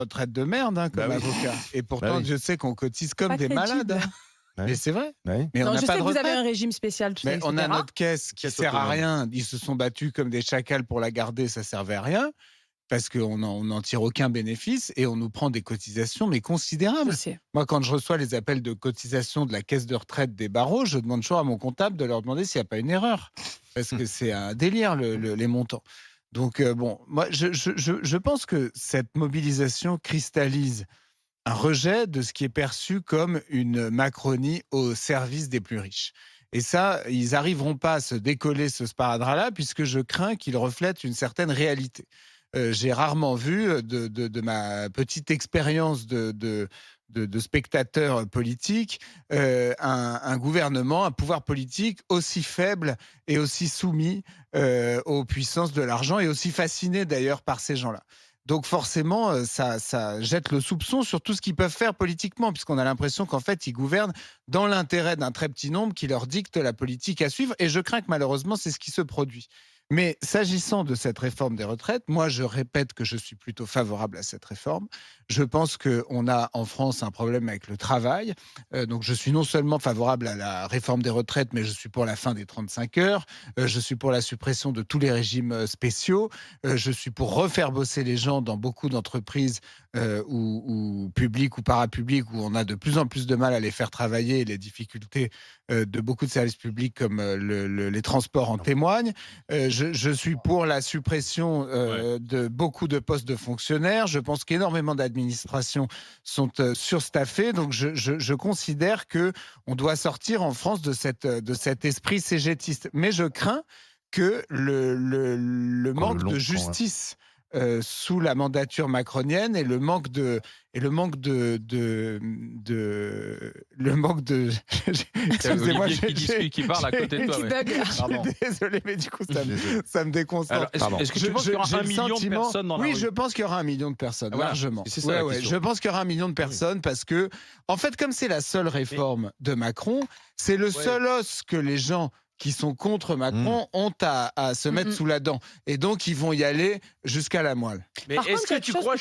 retraite de merde hein, comme avocat. Et pourtant, je sais qu'on cotise comme des malades. Mais c'est vrai. Mais Non, on je n'a pas sais de que vous avez retraite. un régime spécial, tout ça, Mais etc. on a notre caisse qui sert à rien. Ils se sont battus comme des chacals pour la garder, ça servait à rien. Parce qu'on n'en tire aucun bénéfice et on nous prend des cotisations, mais Je considérables. sais. Moi, quand je reçois les appels de cotisation de la caisse de retraite des barreaux, je demande toujours à mon comptable de leur demander s'il n'y a pas une erreur. Parce que c'est un délire, les montants. Donc, bon, moi, je pense que cette mobilisation cristallise un rejet de ce qui est perçu comme une Macronie au service des plus riches. Et ça, ils n'arriveront pas à se décoller ce sparadrap-là, puisque je crains qu'il reflète une certaine réalité. J'ai rarement vu, de ma petite expérience de spectateur politique, un gouvernement, un pouvoir politique aussi faible et aussi soumis aux puissances de l'argent et aussi fasciné d'ailleurs par ces gens-là. Donc forcément, ça jette le soupçon sur tout ce qu'ils peuvent faire politiquement, puisqu'on a l'impression qu'en fait, ils gouvernent dans l'intérêt d'un très petit nombre qui leur dicte la politique à suivre. Et je crains que malheureusement, c'est ce qui se produit. Mais s'agissant de cette réforme des retraites, moi, je répète que je suis plutôt favorable à cette réforme. Je pense qu'on a en France un problème avec le travail. Donc, je suis non seulement favorable à la réforme des retraites, mais je suis pour la fin des 35 heures. Je suis pour la suppression de tous les régimes spéciaux. Je suis pour refaire bosser les gens dans beaucoup d'entreprises ou publiques ou parapubliques où on a de plus en plus de mal à les faire travailler et les difficultés de beaucoup de services publics comme les transports en témoignent. Je suis pour la suppression de beaucoup de postes de fonctionnaires. Je pense qu'énormément d'administrations sont surstaffées. Donc, je considère qu'on doit sortir en France de cet esprit cégétiste. Mais je crains que le manque de justice sous la mandature macronienne et le manque de excusez-moi, qui parle à côté de toi. Pardon. Désolé, mais du coup ça me déconcentre. Est-ce que tu penses qu'il y aura 1 million de personnes dans la rue ? Oui, je pense qu'il y aura 1 million de personnes, largement. C'est ça, je pense qu'il y aura 1 million de personnes parce que, en fait, comme c'est la seule réforme de Macron, c'est le seul os que les gens qui sont contre Macron ont à se mettre sous la dent. Et donc, ils vont y aller jusqu'à la moelle. Mais est-ce que tu crois,